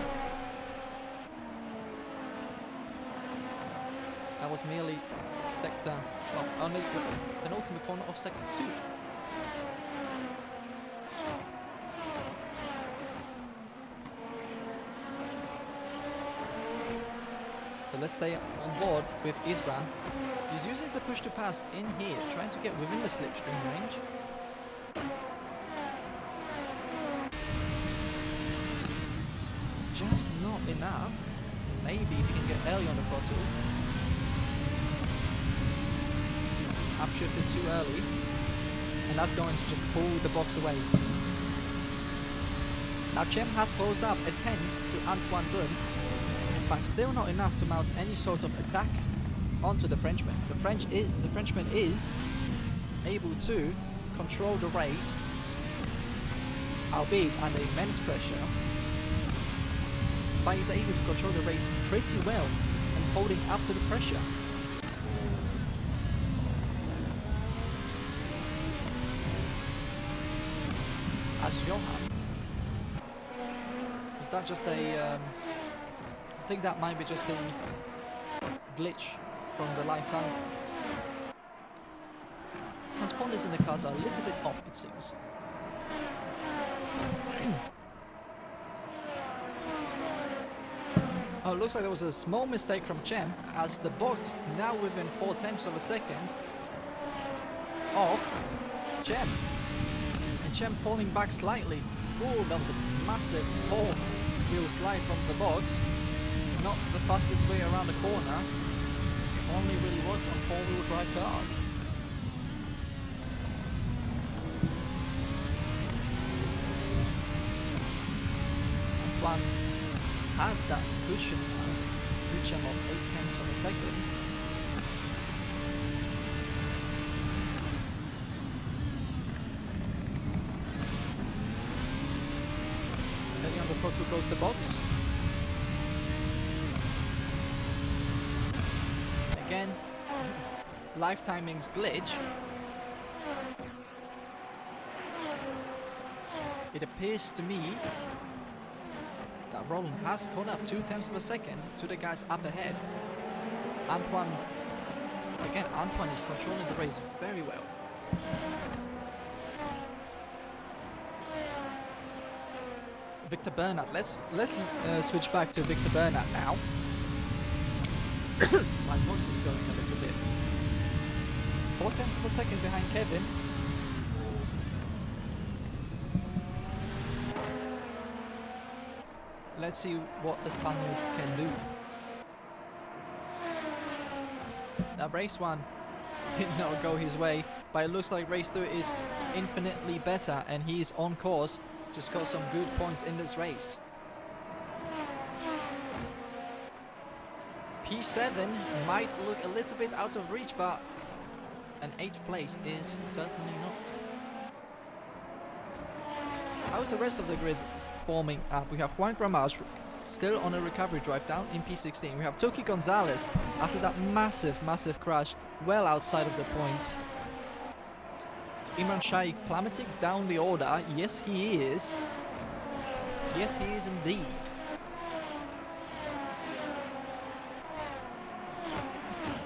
That was merely sector, well, only the penultimate corner of sector 2. So let's stay on board with Isbran. He's using the push to pass in here, trying to get within the slipstream range. Just not enough. Maybe he can get early on the throttle. Upshifted too early. And that's going to just pull the box away. Now Cem has closed up a 10 to Antoine Brun, but still not enough to mount any sort of attack onto the Frenchman. The Frenchman is able to control the race, albeit under immense pressure, but he's able to control the race pretty well and holding up to the pressure. As Johan, was that just a I think that might be just a glitch from the lifetime. Transponders in the cars are a little bit off, it seems. Oh, it looks like there was a small mistake from Chen, as the box now within 0.4 of a second of Cem. And Cem falling back slightly. Oh, that was a massive four-wheel slide from the box. Not the fastest way around the corner. It only really works on four-wheel drive cars. Antoine has that cushion to Cem of 0.8 of a second. Depending on the front who goes the box. Again, live timing's glitch. It appears to me that Roland has caught up 0.2 of a second to the guys up ahead. Antoine is controlling the race very well. Victor Bernard, let's switch back to Victor Bernard now. My voice is going a little bit. 0.4 of a second behind Kevin. Let's see what the Spaniard can do. Now race 1 did not go his way, but it looks like race 2 is infinitely better and he's on course to score some good points in this race. P7 might look a little bit out of reach, but an 8th place is certainly not. How's the rest of the grid forming up? We have Juan Gramage still on a recovery drive down in P16. We have Toki Gonzalez after that massive crash well outside of the points. Imran Shaikh plummeting down the order. Yes, he is. Yes, he is indeed.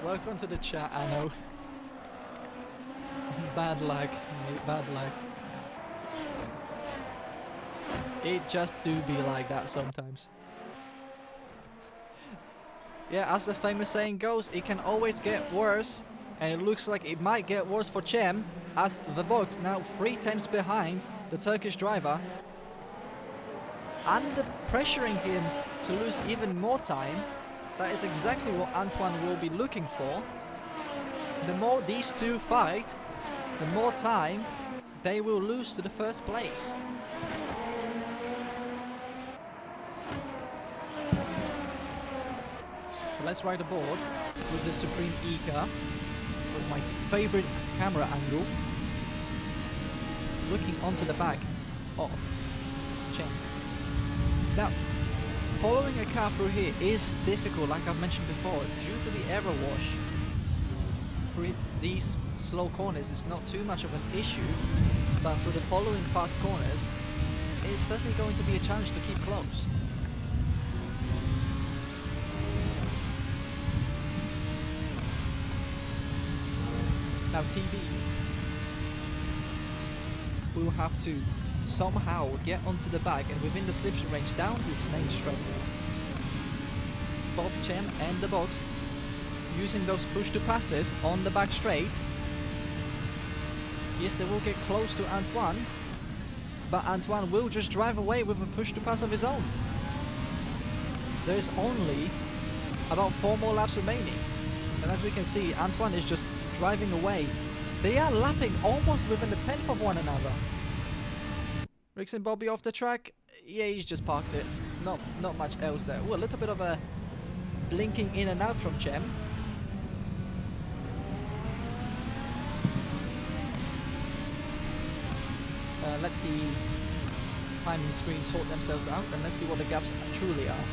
Welcome to the chat, Anno. Bad luck, mate, bad luck. It just do be like that sometimes. Yeah, as the famous saying goes, it can always get worse. And it looks like it might get worse for Cem, as the box now 0.3 behind the Turkish driver. Under pressuring him to lose even more time. That is exactly what Antoine will be looking for. The more these two fight, the more time they will lose to the first place. So let's ride aboard with the Supreme Ika with my favorite camera angle, looking onto the back of Cem. Now, following a car through here is difficult, like I've mentioned before, due to the error wash. For these slow corners, it's not too much of an issue, but for the following fast corners, it's certainly going to be a challenge to keep close. Now TB will have to somehow get onto the back and within the slipstream range down this main straight. Both Cem and the box using those push to passes on the back straight. Yes, they will get close to Antoine, but Antoine will just drive away with a push to pass of his own. There's only about 4 more laps remaining, and as we can see, Antoine is just driving away. They are lapping almost within a 10th of one another. Rix and Bobby off the track. Yeah, he's just parked it. Not much else there. Ooh, a little bit of a blinking in and out from Cem. Let the timing screen sort themselves out and let's see what the gaps truly are.